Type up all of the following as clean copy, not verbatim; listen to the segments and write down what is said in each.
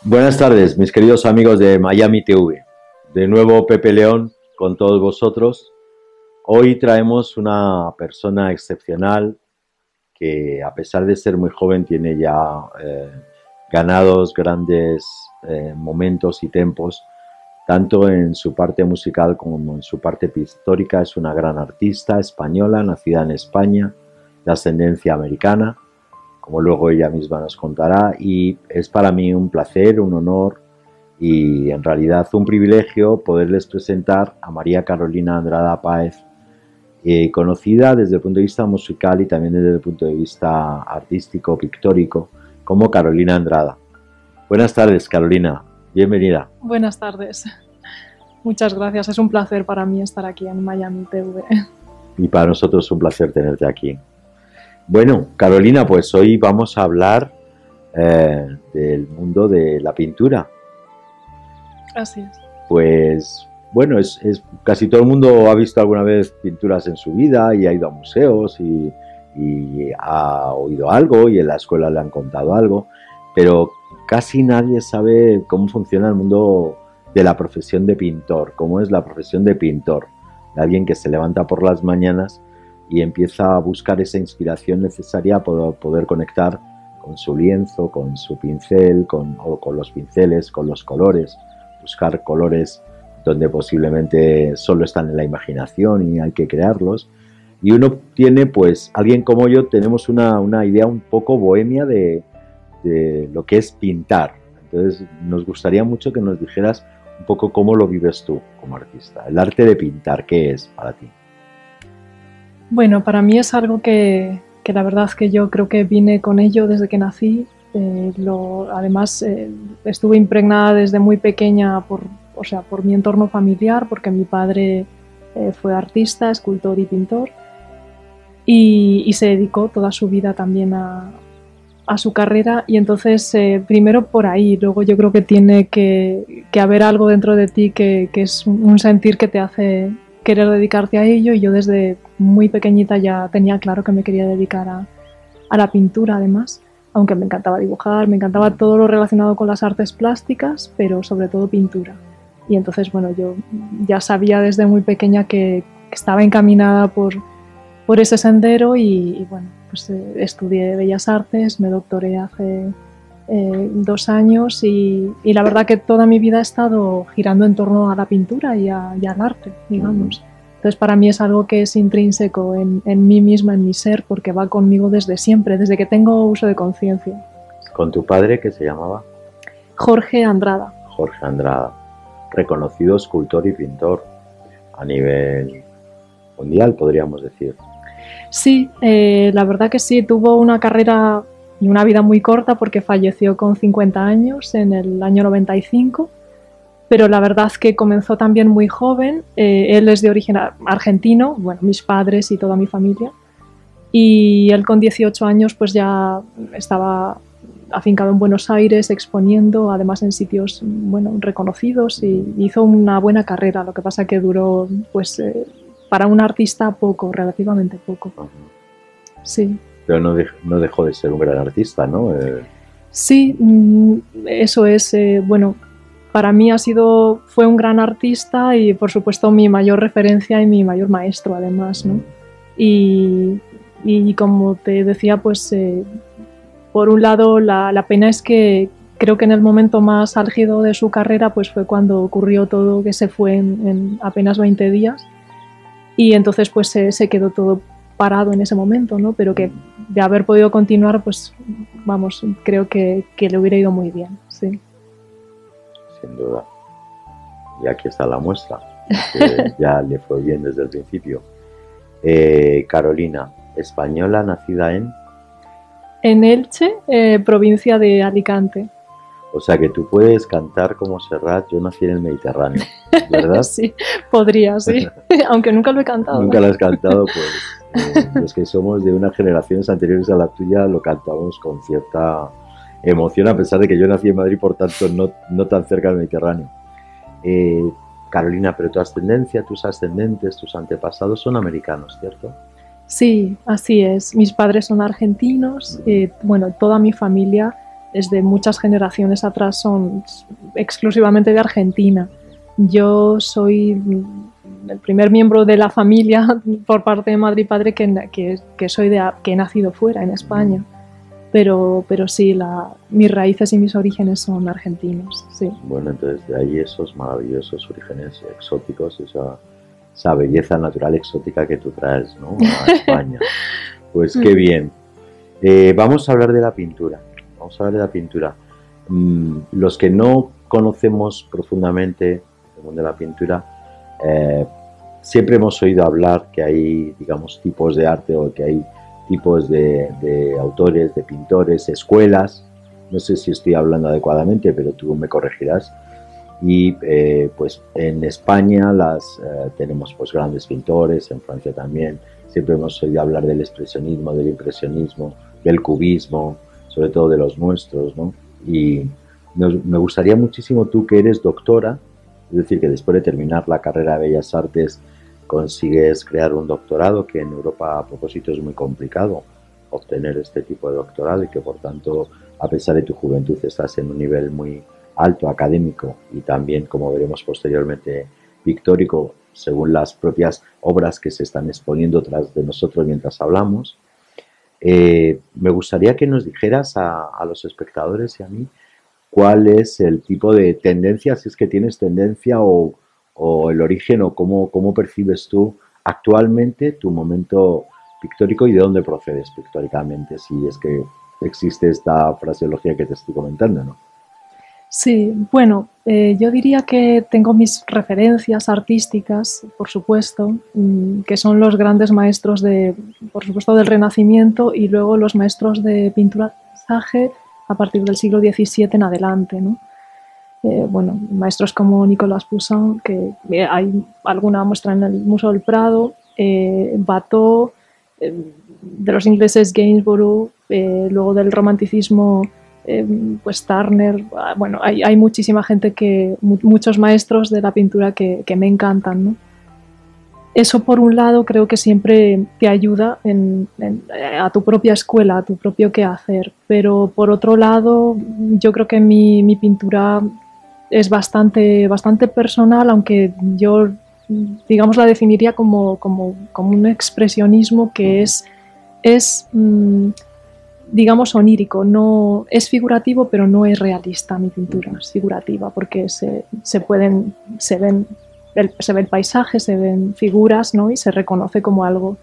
Buenas tardes, mis queridos amigos de Miami TV. De nuevo Pepe León con todos vosotros. Hoy traemos una persona excepcional que, a pesar de ser muy joven, tiene ya ganados grandes momentos y tempos, tanto en su parte musical como en su parte pictórica. Es una gran artista española, nacida en España, de ascendencia americana, como luego ella misma nos contará, y es para mí un placer, un honor y en realidad un privilegio poderles presentar a María Carolina Andrada Páez, conocida desde el punto de vista musical y también desde el punto de vista artístico, pictórico, como Carolina Andrada. Buenas tardes, Carolina, bienvenida. Buenas tardes, muchas gracias, es un placer para mí estar aquí en Miami TV. Y para nosotros es un placer tenerte aquí. Bueno, Carolina, pues hoy vamos a hablar del mundo de la pintura. Así es. Pues bueno, casi todo el mundo ha visto alguna vez pinturas en su vida y ha ido a museos y ha oído algo y en la escuela le han contado algo, pero casi nadie sabe cómo funciona el mundo de la profesión de pintor, cómo es la profesión de pintor, de alguien que se levanta por las mañanas y empieza a buscar esa inspiración necesaria para poder conectar con su lienzo, con su pincel, o con los pinceles, con los colores, buscar colores donde posiblemente solo están en la imaginación y hay que crearlos. Y uno tiene, pues, alguien como yo, tenemos una idea un poco bohemia de lo que es pintar. Entonces, nos gustaría mucho que nos dijeras un poco cómo lo vives tú como artista. El arte de pintar, ¿qué es para ti? Bueno, para mí es algo que la verdad es que yo creo que vine con ello desde que nací. Además, estuve impregnada desde muy pequeña por mi entorno familiar, porque mi padre fue artista, escultor y pintor, y se dedicó toda su vida también a su carrera. Y entonces, primero por ahí, luego yo creo que tiene que haber algo dentro de ti que es un sentir que te hace querer dedicarte a ello, y yo desde muy pequeñita ya tenía claro que me quería dedicar a la pintura, además, aunque me encantaba dibujar, me encantaba todo lo relacionado con las artes plásticas, pero sobre todo pintura. Y entonces, bueno, yo ya sabía desde muy pequeña que estaba encaminada por ese sendero y bueno, pues estudié Bellas Artes, me doctoré hace 2 años y la verdad que toda mi vida ha estado girando en torno a la pintura y al arte, digamos. Entonces, para mí es algo que es intrínseco en mí misma, en mi ser, porque va conmigo desde siempre, desde que tengo uso de conciencia. ¿Con tu padre, que se llamaba? Jorge Andrada. Jorge Andrada, reconocido escultor y pintor a nivel mundial, podríamos decir. Sí, la verdad que sí, tuvo una carrera y una vida muy corta porque falleció con 50 años en el año 95. Pero la verdad es que comenzó también muy joven. Él es de origen argentino, bueno, mis padres y toda mi familia, y él con 18 años pues ya estaba afincado en Buenos Aires exponiendo, además en sitios, bueno, reconocidos, y hizo una buena carrera. Lo que pasa que duró, pues para un artista poco, relativamente poco. Sí. Pero no dejó de ser un gran artista, ¿no? Sí, eso es, bueno, para mí fue un gran artista y, por supuesto, mi mayor referencia y mi mayor maestro, además, ¿no? Y como te decía, pues, por un lado, la pena es que creo que en el momento más álgido de su carrera, pues fue cuando ocurrió todo, que se fue en apenas 20 días, y entonces, pues, se quedó todo parado en ese momento, ¿no? Pero que de haber podido continuar, pues, vamos, creo que le hubiera ido muy bien, sí. Sin duda. Y aquí está la muestra, que ya le fue bien desde el principio. Carolina, española, nacida en Elche, provincia de Alicante. O sea que tú puedes cantar como Serrat, yo nací en el Mediterráneo, ¿verdad? Sí, podría, sí. Aunque nunca lo he cantado. Nunca lo has cantado, pues los que somos de unas generaciones anteriores a la tuya lo cantamos con cierta emoción, a pesar de que yo nací en Madrid, por tanto no tan cerca del Mediterráneo. Carolina, pero tu ascendencia, tus ascendentes, tus antepasados son americanos, ¿cierto? Sí, así es. Mis padres son argentinos, bueno, toda mi familia desde muchas generaciones atrás son exclusivamente de Argentina. Yo soy el primer miembro de la familia por parte de madre y padre que he nacido fuera, en España. Pero sí, mis raíces y mis orígenes son argentinos, sí. Bueno, entonces de ahí esos maravillosos orígenes exóticos, esa belleza natural exótica que tú traes, ¿no?, a España. Pues qué bien. Vamos a hablar de la pintura. Los que no conocemos profundamente el mundo de la pintura, siempre hemos oído hablar que hay, digamos, tipos de arte, o que hay tipos de autores, de pintores, escuelas. No sé si estoy hablando adecuadamente, pero tú me corregirás. Y pues en España tenemos pues grandes pintores, en Francia también. Siempre hemos oído hablar del expresionismo, del impresionismo, del cubismo, sobre todo de los nuestros, ¿no? Y me gustaría muchísimo, tú que eres doctora, es decir, que después de terminar la carrera de Bellas Artes consigues crear un doctorado, que en Europa a propósito es muy complicado obtener este tipo de doctorado, y que por tanto, a pesar de tu juventud, estás en un nivel muy alto académico y también, como veremos posteriormente, pictórico, según las propias obras que se están exponiendo tras de nosotros mientras hablamos. Me gustaría que nos dijeras a los espectadores y a mí cuál es el tipo de tendencia, si es que tienes tendencia, o el origen, o cómo percibes tú actualmente tu momento pictórico y de dónde procedes pictóricamente, si es que existe esta fraseología que te estoy comentando, ¿no? Sí, bueno, yo diría que tengo mis referencias artísticas, por supuesto, que son los grandes maestros por supuesto, del Renacimiento, y luego los maestros de pintura de paisaje a partir del siglo XVII en adelante, ¿no? Bueno, maestros como Nicolas Poussin, que hay alguna muestra en el Museo del Prado, Watteau, de los ingleses Gainsborough, luego del romanticismo, pues Turner. Bueno, hay muchísima gente, muchos maestros de la pintura que me encantan, ¿no? Eso, por un lado, creo que siempre te ayuda a tu propia escuela, a tu propio quehacer. Pero por otro lado, yo creo que mi pintura es bastante personal, aunque yo, digamos, la definiría como un expresionismo que es digamos, onírico. No es figurativo, pero no es realista. Mi pintura es figurativa porque se ve el paisaje, se ven figuras, ¿no? Y se reconoce como algo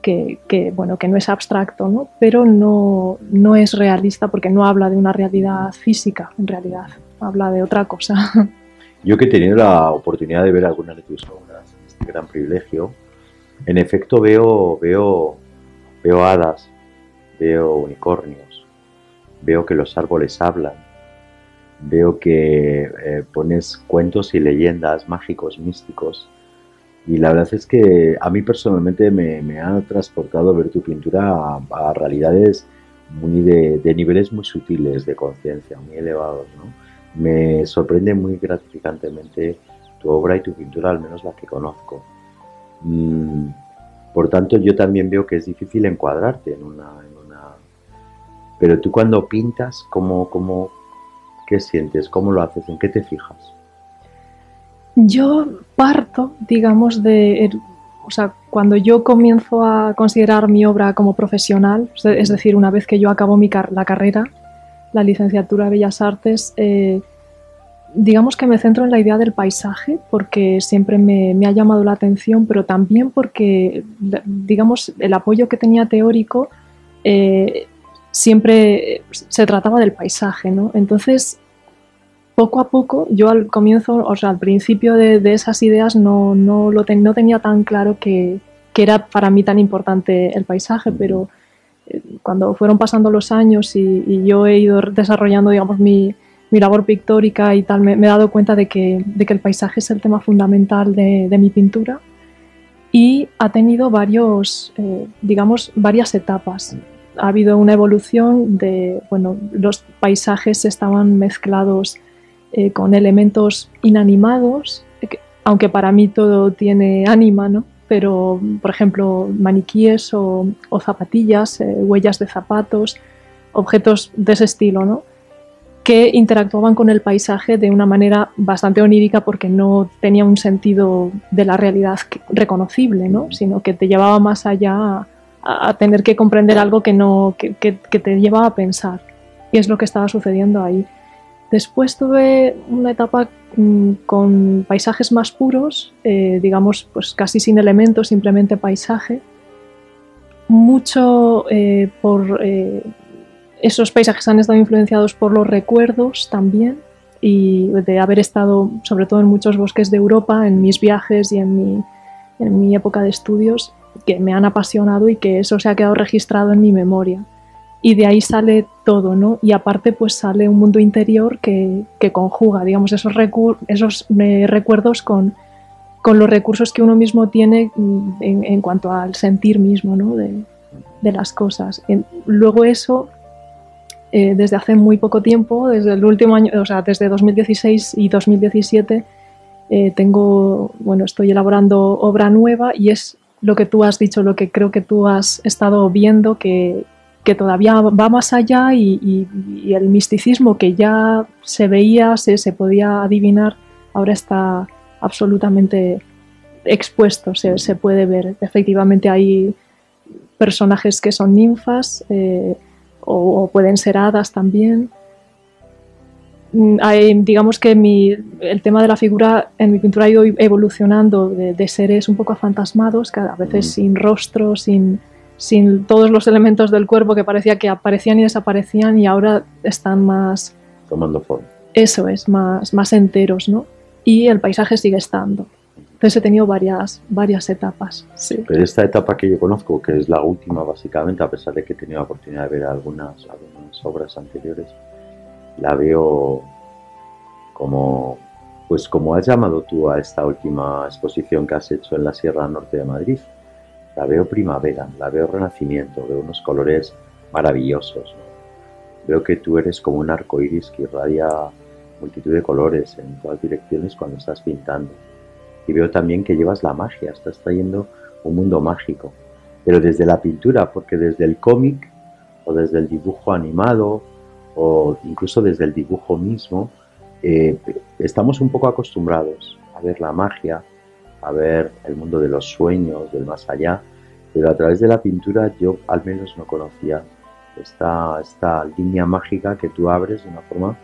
que no es abstracto, ¿no? Pero no es realista, porque no habla de una realidad física, en realidad habla de otra cosa. Yo, que he tenido la oportunidad de ver algunas de tus obras, este gran privilegio, en efecto veo hadas, veo unicornios, veo que los árboles hablan, veo que pones cuentos y leyendas mágicos, místicos, y la verdad es que a mí personalmente me ha transportado ver tu pintura a realidades muy de niveles muy sutiles de conciencia, muy elevados, ¿no? Me sorprende muy gratificantemente tu obra y tu pintura, al menos la que conozco. Por tanto, yo también veo que es difícil encuadrarte en una... Pero tú, cuando pintas, ¿qué sientes? ¿Cómo lo haces? ¿En qué te fijas? Yo parto, digamos, cuando yo comienzo a considerar mi obra como profesional, es decir, una vez que yo acabo la carrera, la licenciatura de Bellas Artes, digamos que me centro en la idea del paisaje, porque siempre me ha llamado la atención, pero también porque, digamos, el apoyo que tenía teórico siempre se trataba del paisaje, ¿no? Entonces, poco a poco, yo al comienzo, al principio de esas ideas no tenía tan claro que era para mí tan importante el paisaje, pero cuando fueron pasando los años y yo he ido desarrollando, digamos, mi labor pictórica y tal, me he dado cuenta de que el paisaje es el tema fundamental de mi pintura, y ha tenido varias etapas. Ha habido una evolución los paisajes estaban mezclados con elementos inanimados, aunque para mí todo tiene ánima, ¿no? Pero, por ejemplo, maniquíes o zapatillas, huellas de zapatos, objetos de ese estilo, ¿no? que interactuaban con el paisaje de una manera bastante onírica porque no tenía un sentido de la realidad reconocible, ¿no? Sino que te llevaba más allá a tener que comprender algo que te llevaba a pensar. Y es lo que estaba sucediendo ahí. Después tuve una etapa con paisajes más puros, digamos, pues casi sin elementos, simplemente paisaje. Mucho por... esos paisajes han estado influenciados por los recuerdos también y de haber estado sobre todo en muchos bosques de Europa en mis viajes y en mi época de estudios, que me han apasionado y que eso se ha quedado registrado en mi memoria. Y de ahí sale todo, ¿no? Y aparte pues sale un mundo interior que conjuga, digamos, esos recuerdos con los recursos que uno mismo tiene en cuanto al sentir mismo, ¿no? de las cosas. Luego eso, desde hace muy poco tiempo, desde el último año, o sea, desde 2016 y 2017, estoy elaborando obra nueva y es lo que tú has dicho, lo que creo que tú has estado viendo, que todavía va más allá y el misticismo que ya se veía, se podía adivinar, ahora está absolutamente expuesto, se puede ver. Efectivamente hay personajes que son ninfas o pueden ser hadas también. Digamos que el tema de la figura en mi pintura ha ido evolucionando de seres un poco afantasmados, a veces sin rostro, sin todos los elementos del cuerpo que parecía que aparecían y desaparecían, y ahora están más... tomando forma. Eso es, más enteros, ¿no? Y el paisaje sigue estando. Entonces he tenido varias etapas. Sí. Pero esta etapa que yo conozco, que es la última básicamente, a pesar de que he tenido la oportunidad de ver algunas obras anteriores, la veo como has llamado tú a esta última exposición que has hecho en la Sierra Norte de Madrid. La veo primavera, la veo renacimiento, veo unos colores maravillosos, ¿no? Veo que tú eres como un arco iris que irradia multitud de colores en todas direcciones cuando estás pintando. Y veo también que llevas la magia, estás trayendo un mundo mágico, pero desde la pintura, porque desde el cómic o desde el dibujo animado o incluso desde el dibujo mismo, estamos un poco acostumbrados a ver la magia, a ver el mundo de los sueños, del más allá, pero a través de la pintura yo al menos no conocía esta línea mágica que tú abres de una forma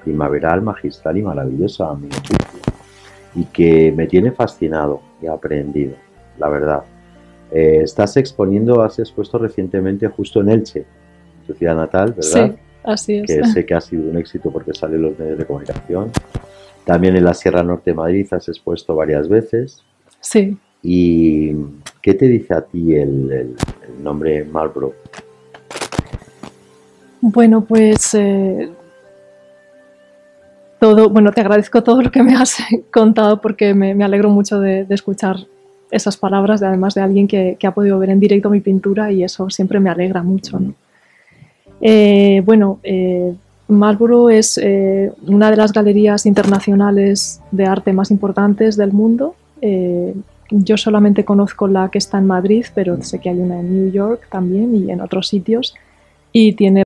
primaveral, magistral y maravillosa a mi juicio, y que me tiene fascinado y aprendido, la verdad. Has expuesto recientemente justo en Elche, tu ciudad natal, ¿verdad? Sí, así es. Que sé que ha sido un éxito porque sale en los medios de comunicación. También en la Sierra Norte de Madrid has expuesto varias veces. Sí. ¿Y qué te dice a ti el nombre Marlborough? Bueno, pues te agradezco todo lo que me has contado porque me alegro mucho de escuchar esas palabras, además de alguien que ha podido ver en directo mi pintura, y eso siempre me alegra mucho, ¿no? Marlborough es una de las galerías internacionales de arte más importantes del mundo. Yo solamente conozco la que está en Madrid, pero sé que hay una en New York también y en otros sitios, y tiene